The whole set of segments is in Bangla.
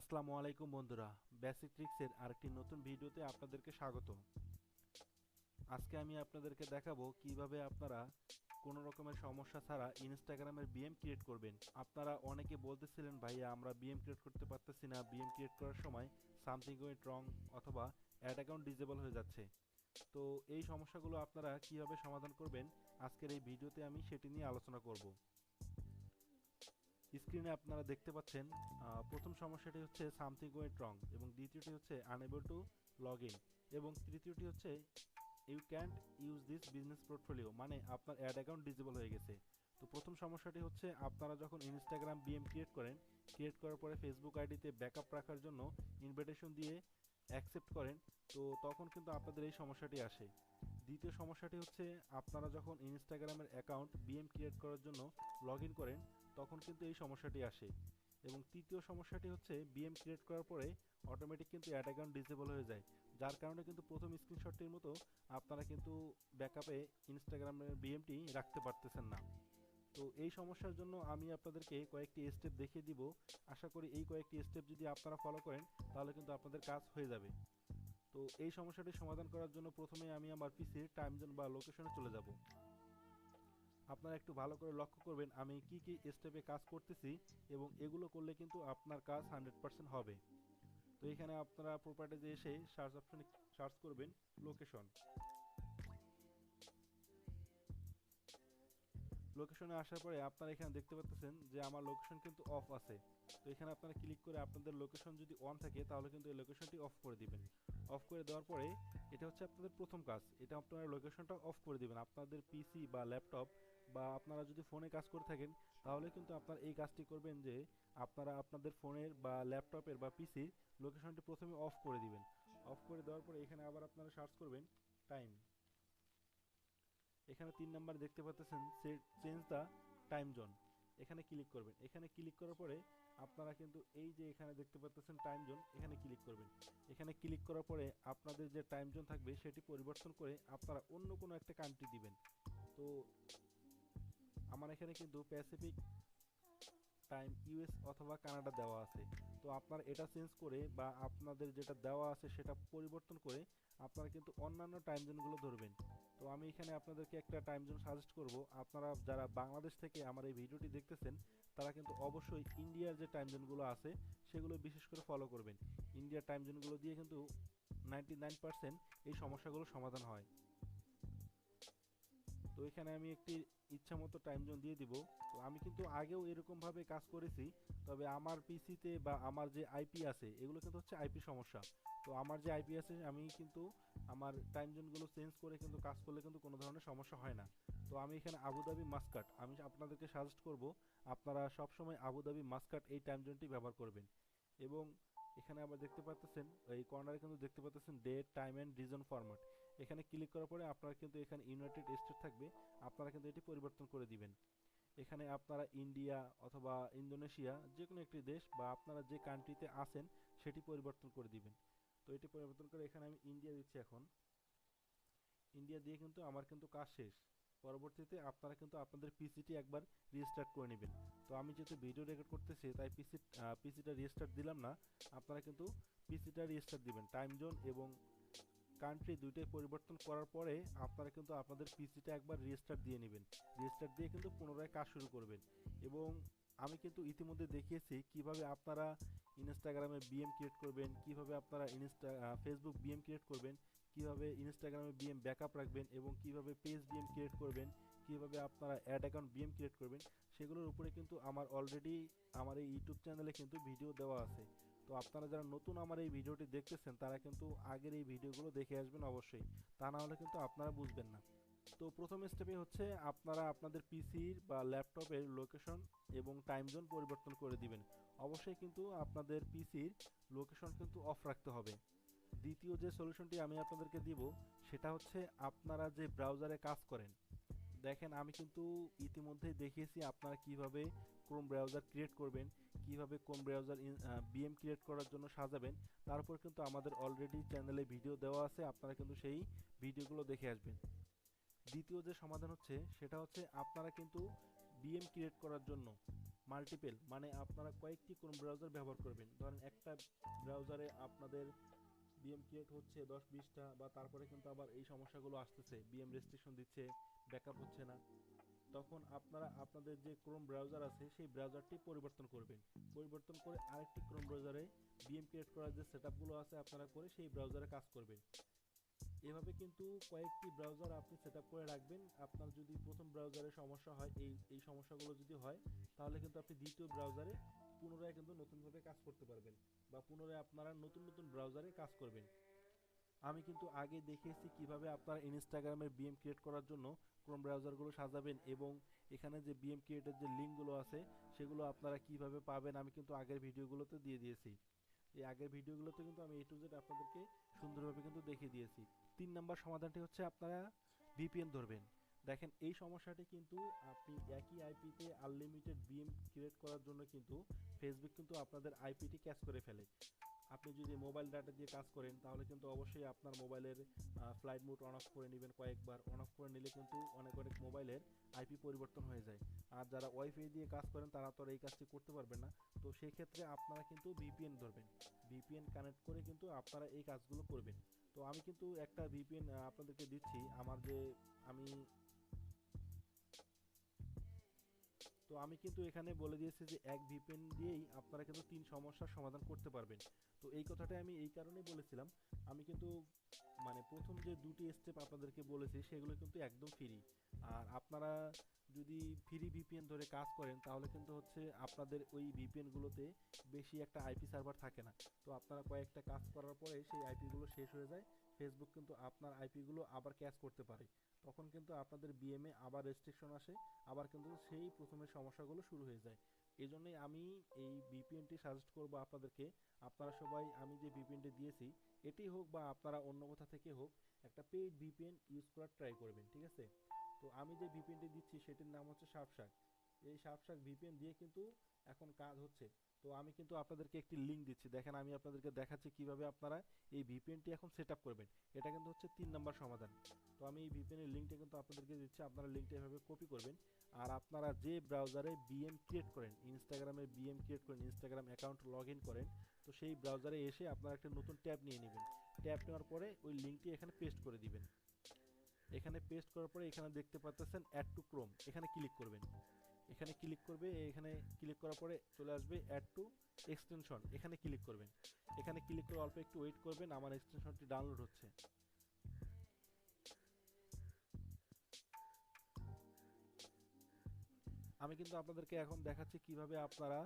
আসসালামু আলাইকুম বন্ধুরা, বেসিক ট্রিক্সের আরেকটি নতুন ভিডিওতে আপনাদেরকে স্বাগত। আজকে আমি আপনাদেরকে দেখাবো কিভাবে আপনারা কোনো রকমের সমস্যা ছাড়া ইনস্টাগ্রামের বিএম ক্রিয়েট করবেন। আপনারা অনেকে বলতেছিলেন, ভাইয়া আমরা বিএম ক্রিয়েট করতে পারতেছি না, বিএম ক্রিয়েট করার সময় সামথিং ওয়েন্ট রং অথবা অ্যাড অ্যাকাউন্ট ডিসেবল হয়ে যাচ্ছে। তো এই সমস্যাগুলো আপনারা কিভাবে সমাধান করবেন, আজকের এই ভিডিওতে আমি সেটি নিয়ে আলোচনা করব। স্ক্রিনে আপনারা দেখতে পাচ্ছেন প্রথম সমস্যাটি হচ্ছে সামথিং ওয়েন্ট রং, এবং দ্বিতীয়টি হচ্ছে আনএবল টু লগ ইন, এবং তৃতীয়টি হচ্ছে you can't use this business portfolio, মানে আপনার অ্যাড অ্যাকাউন্ট ডিসেবল হয়ে গেছে। তো প্রথম সমস্যাটি হচ্ছে আপনারা যখন ইনস্টাগ্রাম বিএম ক্রিয়েট করেন, ক্রিয়েট করার পরে ফেসবুক আইডিতে ব্যাকআপ রাখার জন্য ইনভিটেশন দিয়ে অ্যাকসেপ্ট করেন, তো তখন কিন্তু আপনাদের এই সমস্যাটি আসে। দ্বিতীয় সমস্যাটি হচ্ছে আপনারা যখন ইনস্টাগ্রামের অ্যাকাউন্ট বিএম ক্রিয়েট করার জন্য লগ ইন করেন, তখন কিন্তু এই সমস্যাটি আসে। এবং তৃতীয় সমস্যাটি হচ্ছে বিএম ক্রিয়েট করার পরে অটোমেটিক কিন্তু অ্যাড অ্যাকাউন্ট ডিসেবল হয়ে যায়, যার কারণে কিন্তু প্রথম স্ক্রিনশটটির মতো আপনারা কিন্তু ব্যাকআপে ইনস্টাগ্রামের বিএমটি রাখতে পারতেছেন না। তো এই সমস্যার জন্য আমি আপনাদেরকে কয়েকটি স্টেপ দেখিয়ে দিব। আশা করি এই কয়েকটি স্টেপ যদি আপনারা ফলো করেন, তাহলে কিন্তু আপনাদের কাজ হয়ে যাবে। তো এই সমস্যাটি সমাধান করার জন্য প্রথমে আমি আমার পিসির টাইম জোন বা লোকেশনে চলে যাব। আপনারা একটু ভালো করে লক্ষ্য করবেন আমি কি কি স্টেপে কাজ করতেছি, এবং এগুলো করলে কিন্তু আপনার কাজ 100% হবে। তো এখানে আপনারা প্রপার্টিতে এসে সার্চ অপশনে সার্চ করবেন লোকেশন। লোকেশনে আসার পরে আপনারা এখানে দেখতে পাচ্ছেন যে আমার লোকেশন কিন্তু অফ আছে। তো এখানে আপনারা ক্লিক করে আপনাদের লোকেশন যদি অন থাকে, তাহলে কিন্তু এই লোকেশনটি অফ করে দিবেন। অফ করে দেওয়ার পরে এটা হচ্ছে আপনাদের প্রথম কাজ, এটা আপনারা লোকেশনটা অফ করে দিবেন। আপনাদের পিসি বা ল্যাপটপ বা আপনারা যদি ফোনে কাজ করে থাকেন, তাহলে কিন্তু আপনারা এই কাজটি করবেন যে আপনারা আপনাদের ফোনের বা ল্যাপটপের বা পিসির লোকেশনটি প্রথমে অফ করে দিবেন। অফ করে দেওয়ার পরে এখানে আবার আপনারা সার্চ করবেন টাইম। এখানে 3 নাম্বার দেখতে পাচ্ছেন চেঞ্জ দ্য টাইম জোন, এখানে ক্লিক করবেন। এখানে ক্লিক করার পরে আপনারা কিন্তু এই যে এখানে দেখতে পাচ্ছেন টাইম জোন, এখানে ক্লিক করবেন। এখানে ক্লিক করার পরে আপনাদের যে টাইম জোন থাকবে সেটি পরিবর্তন করে আপনারা অন্য কোনো একটা কান্ট্রি দিবেন। তো আমার এখানে কিন্তু প্যাসিফিক টাইম ইউএস অথবা কানাডা দেওয়া আছে। তো আপনারা এটা চেঞ্জ করে বা আপনাদের যেটা দেওয়া আছে সেটা পরিবর্তন করে আপনারা কিন্তু অন্যান্য টাইম জোনগুলো ধরবেন। তো আমি এখানে আপনাদেরকে একটা টাইম জোন সাজেস্ট করব। আপনারা যারা বাংলাদেশ থেকে আমার এই ভিডিওটি দেখতেছেন, তারা কিন্তু অবশ্যই ইন্ডিয়ার যে টাইম জোনগুলো আছে সেগুলো বিশেষ করে ফলো করবেন। ইন্ডিয়ার টাইম জোনগুলো দিয়ে কিন্তু 99% এই সমস্যাগুলো সমাধান হয়। তো এখানে আমি একটি ইচ্ছা মতো টাইম জোন দিয়ে দিব। তো আমি কিন্তু আগেও এরকমভাবে কাজ করেছি, তবে আমার পিসিতে বা আমার যে আইপি আছে এগুলো কিন্তু হচ্ছে আইপি সমস্যা। তো আমার যে আইপি আছে আমি কিন্তু আমার টাইম জোনগুলো চেঞ্জ করে কিন্তু কাজ করলে কিন্তু কোনো ধরনের সমস্যা হয় না। তো আমি এখানে আবুধাবি মাস্কাট আমি আপনাদেরকে সাজেস্ট করব আপনারা সবসময় আবুধাবি মাস্কাট এই টাইম জোনটি ব্যবহার করবেন। এবং এখানে আবার দেখতে পাচ্ছেন এই কর্নারে কিন্তু দেখতে পাচ্ছেন date time and reason format, এখানে ক্লিক করার পরে আপনারা কিন্তু এখানে ইউনাইটেড স্টেট থাকবে, আপনারা কিন্তু এটি পরিবর্তন করে দিবেন। এখানে আপনারা ইন্ডিয়া অথবা ইন্দোনেশিয়া যে কোনো একটি দেশ বা আপনারা যে কান্ট্রিতে আছেন সেটি পরিবর্তন করে দিবেন। তো এটি পরিবর্তন করে এখানে আমি ইন্ডিয়া দিচ্ছি। এখন ইন্ডিয়া দিয়ে কিন্তু আমার কিন্তু কাজ শেষ। পরবর্তীতে আপনারা কিন্তু আপনাদের পিসিটি একবার রিস্টার্ট করে নেবেন। তো আমি যেহেতু ভিডিও রেকর্ড করতেছি তাই পিসিটা রিস্টার্ট দিলাম না। আপনারা কিন্তু পিসিটা রিস্টার্ট দিবেন। টাইম জোন এবং কান্ট্রি দুইটাই পরিবর্তন করার পরে আপনারা কিন্তু আপনাদের পিসিটা একবার রিস্টার্ট দিয়ে নেবেন। রিস্টার্ট দিয়ে কিন্তু পুনরায় কাজ শুরু করবেন। এবং আমি কিন্তু ইতিমধ্যে দেখিয়েছি কিভাবে আপনারা ইনস্টাগ্রামে বিএম ক্রিয়েট করবেন, কিভাবে আপনারা ফেসবুক বিএম ক্রিয়েট করবেন, কিভাবে ইনস্টাগ্রামে বিএম ব্যাকআপ রাখবেন, এবং কিভাবে পেজ বিএম ক্রিয়েট করবেন, কিভাবে আপনারা অ্যাড অ্যাকাউন্ট বিএম ক্রিয়েট করবেন। সেগুলোর উপরে কিন্তু আমার অলরেডি আমার এই ইউটিউব চ্যানেলে কিন্তু ভিডিও দেওয়া আছে। তো আপনারা যারা নতুন আমার এই ভিডিওটি দেখতেছেন তারা কিন্তু আগের এই ভিডিওগুলো দেখে আসবেন অবশ্যই, তা না হলে কিন্তু আপনারা বুঝবেন না। তো প্রথম স্টেপে হচ্ছে আপনারা আপনাদের পিসির বা ল্যাপটপের লোকেশন এবং টাইম জোন পরিবর্তন করে দিবেন। অবশ্যই কিন্তু আপনাদের পিসির লোকেশন কিন্তু অফ রাখতে হবে। দ্বিতীয় যে সলিউশনটি আমি আপনাদেরকে দিব সেটা হচ্ছে আপনারা যে ব্রাউজারে কাজ করেন, দেখেন আমি কিন্তু ইতিমধ্যেই দেখিয়েছি আপনারা কিভাবে ক্রোম ব্রাউজার ক্রিয়েট করবেন, কিভাবে কোন ব্রাউজার বিএম ক্রিয়েট করার জন্য সাজাবেন। তারপর কিন্তু আমাদের অলরেডি চ্যানেলে ভিডিও দেওয়া আছে, আপনারা কিন্তু সেই ভিডিওগুলো দেখে আসবেন। দ্বিতীয় যে সমাধান হচ্ছে সেটা হচ্ছে আপনারা কিন্তু বিএম ক্রিয়েট করার জন্য মাল্টিপল মানে আপনারা কয়েকটি ক্রোম ব্রাউজার ব্যবহার করবেন। ধরেন একটা ব্রাউজারে আপনাদের বিএম ক্রিয়েট হচ্ছে 10-20টা, বা তারপরে কিন্তু আবার এই সমস্যাগুলো আসতেছে, বিএম রেস্ট্রিকশন দিচ্ছে, ব্যাকআপ হচ্ছে না। তখন আপনারা আপনাদের যে ক্রোম ব্রাউজার আছে সেই ব্রাউজারটি পরিবর্তন করবেন। পরিবর্তন করে আরেকটি ক্রোম ব্রাউজারে বিএম ক্রিয়েট করার যে সেটআপগুলো আছে আপনারা করে সেই ব্রাউজারে কাজ করবেন। এভাবে কিন্তু কয়েকটি ব্রাউজার আপনি সেটআপ করে রাখবেন। আপনার যদি প্রথম ব্রাউজারে সমস্যা হয়, এই সমস্যাগুলো যদি হয়, তাহলে কিন্তু আপনি দ্বিতীয় ব্রাউজারে পুনরায় কিন্তু নতুনভাবে কাজ করতে পারবেন, বা পুনরায় আপনারা নতুন নতুন ব্রাউজারে কাজ করবেন। আমি কিন্তু আগে দেখিয়েছি কিভাবে আপনারা ইনস্টাগ্রামের বিএম ক্রিয়েট করার জন্য ক্রোম ব্রাউজারগুলো সাজাবেন, এবং এখানে যে বিএম ক্রিয়েটের যে লিঙ্কগুলো আছে সেগুলো আপনারা কিভাবে পাবেন আমি কিন্তু আগের ভিডিওগুলোতে দিয়ে দিয়েছি। এই আগের ভিডিওগুলোতে কিন্তু আমি A to Z আপনাদেরকে সুন্দরভাবে কিন্তু দেখিয়ে দিয়েছি। 3 নাম্বার সমাধানটি হচ্ছে আপনারা ভিপিএন ধরবেন। দেখেন এই সমস্যাটি কিন্তু আপনি একই আইপিতে আনলিমিটেড বিএম ক্রিয়েট করার জন্য কিন্তু ফেসবুক কিন্তু আপনাদের আইপিটি ক্যাচ করে ফেলে। আপনি যদি মোবাইল ডাটা দিয়ে কাজ করেন তাহলে কিন্তু অবশ্যই আপনার মোবাইলের ফ্লাইট মোড অন অফ করে নেবেন, কয়েকবার অন অফ করে নিলে কিন্তু অনেক অনেক মোবাইলের আইপি পরিবর্তন হয়ে যায়। আর যারা ওয়াইফাই দিয়ে কাজ করেন তারা তো আর এই কাজটি করতে পারবেন না। তো সেই ক্ষেত্রে আপনারা কিন্তু ভিপিএন ধরবেন, ভিপিএন কানেক্ট করে কিন্তু আপনারা এই কাজগুলো করবেন। তো আমি কিন্তু একটা ভিপিএন আপনাদেরকে দিচ্ছি, আমার যে আমি আমি কিন্তু এখানে বলে দিয়েছি যে এক ভিপিএন দিয়েই আপনারা কিন্তু 3 সমস্যার সমাধান করতে পারবেন। তো এই কথাটা আমি এই কারণেই বলেছিলাম, আমি কিন্তু মানে প্রথম যে দুটি স্টেপ আপনাদেরকে বলেছি সেগুলো কিন্তু একদম ফ্রি। আর আপনারা যদি ফ্রি ভিপিএন ধরে কাজ করেন তাহলে কিন্তু হচ্ছে আপনাদের ওই ভিপিএনগুলোতে বেশি একটা আইপি সার্ভার থাকে না। তো আপনারা কয়েকটা কাজ করার পরে সেই আইপিগুলো শেষ হয়ে যায়, ফেসবুক কিন্তু আপনার আইপিগুলো আবার ক্যাচ করতে পারে। তখন কিন্তু আপনাদের বিএমএ আবার রেস্ট্রিকশন আসে, আবার কিন্তু সেই প্রথমে সমস্যাগুলো শুরু হয়ে যায়। এই জন্যই আমি এই ভিপিএনটি সাজেস্ট করব আপনাদেরকে। আপনারা সবাই আমি যে ভিপিএনটি দিয়েছি এটি হোক বা আপনারা অন্য কোথা থেকে হোক, একটা পেইড ভিপিএন ইউজ করার ট্রাই করবেন, ঠিক আছে? তো আমি যে ভিপিএনটি দিচ্ছি সেটির নাম হচ্ছে সার্ফশার্ক। এই সার্ফশার্ক ভিপিএন দিয়ে কিন্তু এখন কাজ হচ্ছে। তো আমি কিন্তু আপনাদেরকে একটি লিঙ্ক দিচ্ছি, দেখেন আমি আপনাদেরকে দেখাচ্ছি কিভাবে আপনারা এই ভিপিএনটি এখন সেট আপ করবেন। এটা কিন্তু হচ্ছে 3 নাম্বার সমাধান। তো আমি এই ভিপিএনের লিঙ্কটা কিন্তু আপনাদেরকে দিচ্ছি, আপনারা লিঙ্কটা এভাবে কপি করবেন। আর আপনারা যে ব্রাউজারে বিএম ক্রিয়েট করেন, ইনস্টাগ্রামের বিএম ক্রিয়েট করেন, ইনস্টাগ্রাম অ্যাকাউন্ট লগ ইন করেন, তো সেই ব্রাউজারে এসে আপনারা একটা নতুন ট্যাব নিয়ে নেবেন। ট্যাব নেওয়ার পরে ওই লিঙ্কটি এখানে পেস্ট করে দিবেন। এখানে পেস্ট করার পরে এখানে দেখতে পাচ্ছেন অ্যাড টু ক্রোম, এখানে ক্লিক করবেন। এখানে ক্লিক করবে, এখানে ক্লিক করার পরে চলে আসবে অ্যাড টু এক্সটেনশন, এখানে ক্লিক করবেন। এখানে ক্লিক করে অল্প একটু ওয়েট করবেন, আমার এক্সটেনশনটি ডাউনলোড হচ্ছে। আমি কিন্তু আপনাদেরকে এখন দেখাচ্ছি কিভাবে আপনারা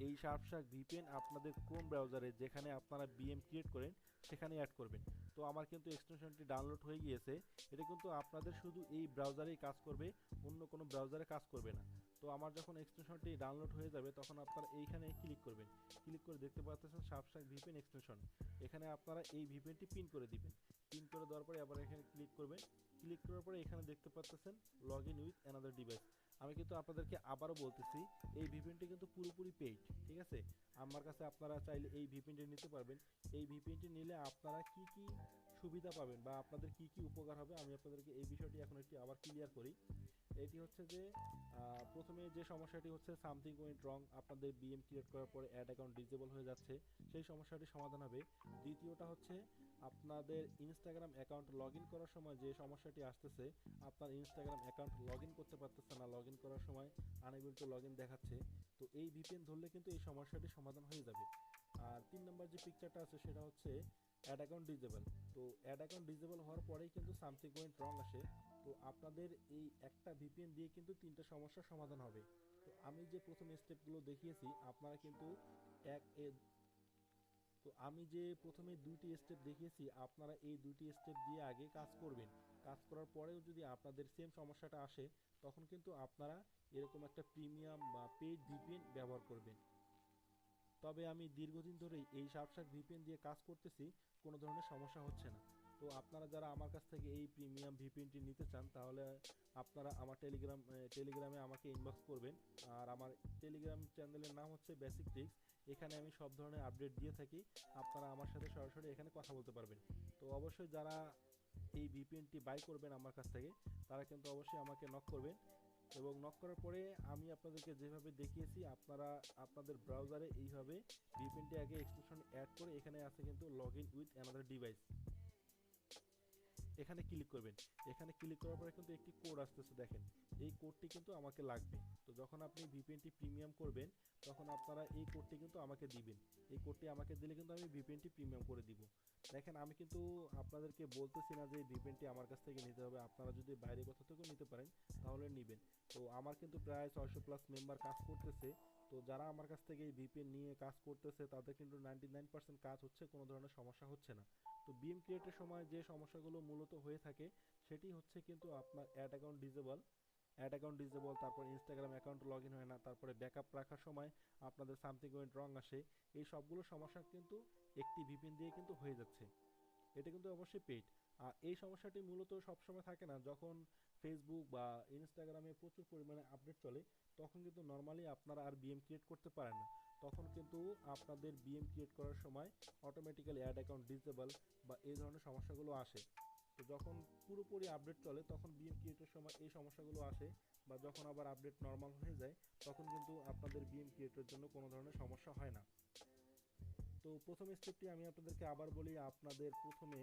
এই শার্পশার্ক ভিপিএন আপনাদের ক্রোম ব্রাউজারে যেখানে আপনারা বিএম ক্রিয়েট করেন সেখানে অ্যাড করবেন। তো আমার কিন্তু এক্সটেনশনটি ডাউনলোড হয়ে গিয়েছে। এটা কিন্তু আপনাদের শুধু এই ব্রাউজারেই কাজ করবে, অন্য কোনো ব্রাউজারে কাজ করবে না। তো আমার যখন এক্সটেনশনটি ডাউনলোড হয়ে যাবে তখন আপনারা এইখানে ক্লিক করবেন। ক্লিক করে দেখতে পাচ্ছেন শার্পশার্ক ভিপিএন এক্সটেনশন। এখানে আপনারা এই ভিপিএনটি পিন করে দিবেন। পিন করে দেওয়ার পরে আবার এখানে ক্লিক করবেন। ক্লিক করার পরে এখানে দেখতে পাচ্ছেন log in with another device. আমি কিন্তু আপনাদেরকে আবারও বলতেছি এই ভিপিএনটি কিন্তু পুরোপুরি পেইড, ঠিক আছে? আমার কাছে আপনারা চাইলে এই ভিপিএনটি নিতে পারবেন। এই ভিপিএনটি নিলে আপনারা কি কি সুবিধা পাবেন বা আপনাদের কি কি উপকার হবে আমি আপনাদেরকে এই বিষয়টি এখন একটু আবার ক্লিয়ার করি। এটি হচ্ছে যে প্রথমে যে সমস্যাটি হচ্ছে সামথিং ওয়েন্ট রং, আপনাদের বিএম ক্রিয়েট করার পরে অ্যাড অ্যাকাউন্ট ডিসেবল হয়ে যাচ্ছে, সেই সমস্যাটি সমাধান হবে। দ্বিতীয়টা হচ্ছে আপনাদের ইনস্টাগ্রাম অ্যাকাউন্ট লগ ইন করার সময় যে সমস্যাটি আসতেছে, আপনার ইনস্টাগ্রাম অ্যাকাউন্ট লগ ইন করতে পারতেছে না, লগ ইন করার সময় আনএবল টু লগ ইন দেখাচ্ছে। তো এই ভিপিএন ধরলে কিন্তু এই সমস্যাটি সমাধান হয়ে যাবে। আর 3 নম্বর যে পিকচারটা আছে সেটা হচ্ছে অ্যাড অ্যাকাউন্ট ডিসেবল। তো অ্যাড অ্যাকাউন্ট ডিসেবল হওয়ার পরেই কিন্তু সামথিং ওয়েন্ট রং আসে। তো আপনাদের এই একটা ভিপিএন দিয়ে কিন্তু 3টা সমস্যার সমাধান হবে। তো আমি যে প্রথম স্টেপগুলো দেখিয়েছি আপনারা কিন্তু এক এ তো আমি যে প্রথমে 2টি স্টেপ দেখিয়েছি আপনারা এই 2টি স্টেপ দিয়ে আগে কাজ করবেন। কাজ করার পরেও যদি আপনাদের সেম সমস্যাটা আসে তখন কিন্তু আপনারা এরকম একটা প্রিমিয়াম বা পেইড ভিপিএন ব্যবহার করবেন। তবে আমি দীর্ঘদিন ধরেই এই সাবশাক ভিপিএন দিয়ে কাজ করতেছি, কোনো ধরনের সমস্যা হচ্ছে না। তো আপনারা যারা আমার কাছ থেকে এই প্রিমিয়াম ভিপিএনটি নিতে চান তাহলে আপনারা আমার টেলিগ্রামে আমাকে ইনবক্স করবেন। আর আমার টেলিগ্রাম চ্যানেলের নাম হচ্ছে বেসিক ট্রিক্স। এখানে আমি সব ধরনের আপডেট দিয়ে থাকি, আপনারা আমার সাথে সরাসরি এখানে কথা বলতে পারবেন। তো অবশ্যই যারা এই ভিপিএনটি বাই করবেন আমার কাছ থেকে তারা কিন্তু অবশ্যই আমাকে নক করবেন। এবং নক করার পরে আমি আপনাদেরকে যেভাবে দেখিয়েছি আপনারা আপনাদের ব্রাউজারে এইভাবে ভিপিএনটি আগে এক্সটেনশন অ্যাড করে এখানে আছে কিন্তু log in with another device, এখানে ক্লিক করবেন। এখানে ক্লিক করার পরে কিন্তু একটি কোড আসতেছে, দেখেন এই কোডটি কিন্তু আমাকে লাগবে। তো যখন আপনি ভিপিএনটি প্রিমিয়াম করবেন তখন আপনারা এই কোডটি কিন্তু আমাকে দিবেন। এই কোডটি আমাকে দিলে কিন্তু আমি ভিপিএনটি প্রিমিয়াম করে দিব। দেখেন আমি কিন্তু আপনাদেরকে বলতেছি না যে ভিপিএনটি আমার কাছ থেকে নিতে হবে, আপনারা যদি বাইরে কোথাও থেকেও নিতে পারেন তাহলে নেবেন। তো আমার কিন্তু প্রায় 600+ মেম্বার কাজ করতেছে। তো যারা আমার কাছ থেকে এই ভিপিএন নিয়ে কাজ করতেছে তাদের কিন্তু 99% কাজ হচ্ছে, কোনো ধরনের সমস্যা হচ্ছে না। তো বিএম ক্রিয়েটের সময় যে সমস্যাগুলো মূলত হয়ে থাকে সেটি হচ্ছে কিন্তু আপনার অ্যাড অ্যাকাউন্ট ডিজেবল, তারপর ইনস্টাগ্রাম অ্যাকাউন্ট লগ ইন হয় না, তারপরে ব্যাকআপ রাখার সময় আপনাদের সামথিং ওয়েন্ট রং আসে। এই সবগুলো সমস্যা কিন্তু একটি ভিপিএন দিয়ে কিন্তু হয়ে যাচ্ছে। এটা কিন্তু অবশ্যই পেইড। আর এই সমস্যাটি মূলত সবসময় থাকে না, যখন ফেসবুক বা ইনস্টাগ্রামে প্রচুর পরিমাণে আপডেট চলে তখন কিন্তু নর্মালি আপনারা আর বিএম ক্রিয়েট করতে পারেন না। তখন কিন্তু আপনাদের বিএম ক্রিয়েট করার সময় অটোমেটিক্যালি অ্যাড অ্যাকাউন্ট ডিসেবল বা এই ধরনের সমস্যাগুলো আসে। তো যখন পুরোপুরি আপডেট চলে তখন বিএম ক্রিয়েটের সময় এই সমস্যাগুলো আসে, বা যখন আবার আপডেট নর্মাল হয়ে যায় তখন কিন্তু আপনাদের বিএম ক্রিয়েটের জন্য কোনো ধরনের সমস্যা হয় না। তো প্রথম স্টেপটি আমি আপনাদেরকে আবার বলি, আপনাদের প্রথমে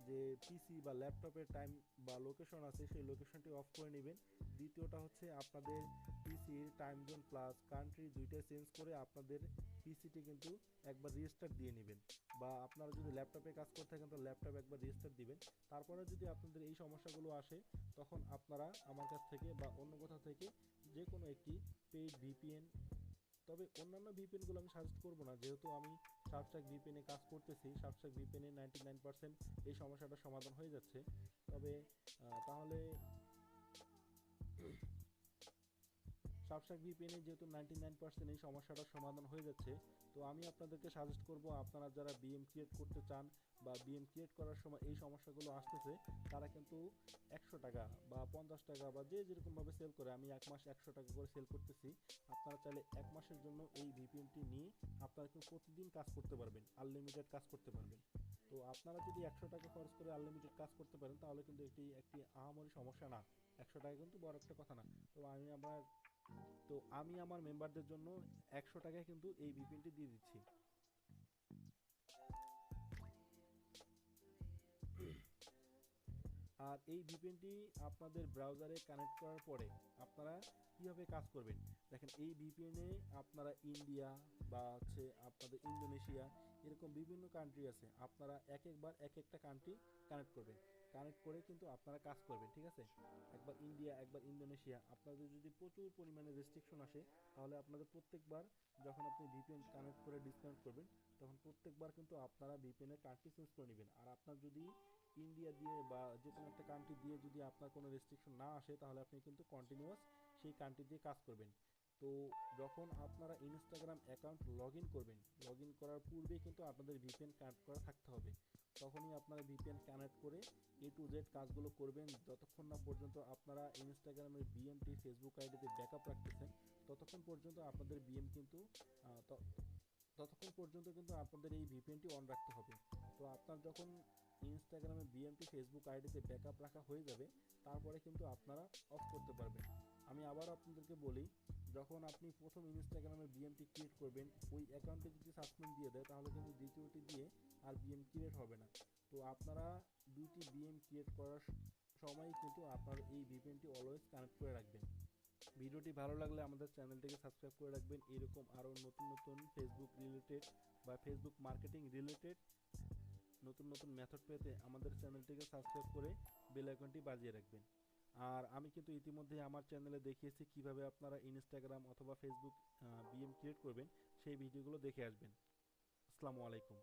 যে পিসি বা ল্যাপটপের টাইম বা লোকেশন আছে সেই লোকেশনটি অফ করে নেবেন। দ্বিতীয়টা হচ্ছে আপনাদের পিসির টাইম জোন প্লাস কান্ট্রি দুইটাই চেঞ্জ করে আপনাদের পিসিটি কিন্তু একবার রিস্টার্ট দিয়ে নেবেন, বা আপনারা যদি ল্যাপটপে কাজ করে থাকেন তো ল্যাপটপ একবার রিস্টার্ট দিবেন। তারপরে যদি আপনাদের এই সমস্যাগুলো আসে তখন আপনারা আমার কাছ থেকে বা অন্য কোথাও থেকে যে কোনো একটি পেইড ভিপিএন, তবে অন্যান্য ভিপিএনগুলো আমি সাজেস্ট করব না, যেহেতু আমি সাবস্ট্রাক ভিপিএনে কাজ করতেছি। সাবস্ট্রাক ভিপিএনে 99% এই সমস্যাটা সমাধান হয়ে যাচ্ছে। তবে তাহলে সাবস্ট্রাক ভিপিএনে যেহেতু 99% এই সমস্যাটার সমাধান হয়ে যাচ্ছে, তো আমি আপনাদেরকে সাজেস্ট করব আপনারা যারা বিএম ক্রিয়েট করতে চান বা বিএম ক্রিয়েট করার সময় এই সমস্যাগুলো আসতেছে তারা কিন্তু 100 টাকা বা 50 টাকা বা যে যেরকমভাবে সেল করে, আমি এক মাস 100 টাকা করে সেল করতেছি। আপনারা চাইলে এক মাসের জন্য এই ভিপিএনটি নিয়ে আপনারা কিন্তু প্রতিদিন কাজ করতে পারবেন, আনলিমিটেড কাজ করতে পারবেন। তো আপনারা যদি 100 টাকা খরচ করে আনলিমিটেড কাজ করতে পারেন তাহলে কিন্তু এটি একটি আহামরি সমস্যা না। 100 টাকা কিন্তু বড় একটা কথা না। তো আমি আমার মেম্বারদের জন্য 100 টাকায় কিন্তু এই ভিপিএনটি দিয়ে দিচ্ছি। আর এই ভিপিএনটি আপনাদের ব্রাউজারে কানেক্ট করার পরে আপনারা কিভাবে কাজ করবেন, দেখেন এই ভিপিএনে আপনারা ইন্ডিয়া বা হচ্ছে আপনাদের ইন্দোনেশিয়া এরকম বিভিন্ন কান্ট্রি আছে, আপনারা এক একবার এক একটা কান্ট্রি কানেক্ট করবেন। কানেক্ট করে কিন্তু আপনারা কাজ করবেন, ঠিক আছে? একবার ইন্ডিয়া একবার ইন্দোনেশিয়া, আপনাদের যদি প্রচুর পরিমাণে রেস্ট্রিকশন আসে তাহলে আপনাদের প্রত্যেকবার যখন আপনি ভিপিএন কানেক্ট করে ডিসকানেক্ট করবেন তখন প্রত্যেকবার কিন্তু আপনারা ভিপিএনের কান্ট্রি চেঞ্জ করে নেবেন। আর আপনার যদি ইন্ডিয়া দিয়ে বা যে কোনো একটা কান্ট্রি দিয়ে যদি আপনার কোনো রেস্ট্রিকশন না আসে তাহলে আপনি কিন্তু কন্টিনিউয়াস সেই কান্ট্রি দিয়ে কাজ করবেন। তো যখন আপনারা ইনস্টাগ্রাম অ্যাকাউন্ট লগ ইন করবেন, লগ ইন করার পূর্বেই কিন্তু আপনাদের ভিপিএন কানেক্ট করা থাকতে হবে। তখনই আপনারা ভিপিএন কানেক্ট করে A to Z কাজগুলো করবেন, যতক্ষণ না পর্যন্ত আপনারা ইনস্টাগ্রামের বিএমটি ফেসবুক আইডিতে ব্যাকআপ রাখতেছেন ততক্ষণ পর্যন্ত আপনাদের বিএম কিন্তু ততক্ষণ পর্যন্ত কিন্তু আপনাদের এই ভিপিএনটি অন রাখতে হবে। তো আপনার যখন ইনস্টাগ্রামে বিএমটি ফেসবুক আইডিতে ব্যাকআপ রাখা হয়ে যাবে তারপরে কিন্তু আপনারা অফ করতে পারবেন। আমি আবার আপনাদেরকে বলি, যখন আপনি প্রথম ইনস্টাগ্রামে বিএমটি ক্রিয়েট করবেন ওই অ্যাকাউন্টে যদি সাসপেন্ড দিয়ে দেয় তাহলে কিন্তু দ্বিতীয়টি দিয়ে আর বিএম ক্রিয়েট হবে না। তো আপনারা দুইটি বিএম ক্রিয়েট করার সময়ই কিন্তু আপনার এই ভিপিএনটি অলওয়েজ কানেক্ট করে রাখবেন। ভিডিওটি ভালো লাগলে আমাদের চ্যানেলটিকে সাবস্ক্রাইব করে রাখবেন। এরকম আরও নতুন নতুন ফেসবুক রিলেটেড বা ফেসবুক মার্কেটিং রিলেটেড নতুন নতুন মেথড পেতে আমাদের চ্যানেলটিকে সাবস্ক্রাইব করে বেল আইকনটি বাজিয়ে রাখবেন। আর আমি কিন্তু ইতিমধ্যে আমার চ্যানেলে দেখিয়েছি কিভাবে আপনারা ইনস্টাগ্রাম অথবা ফেসবুক বিএম ক্রিয়েট করবেন, সেই ভিডিওগুলো দেখে আসবেন। আসসালামু আলাইকুম।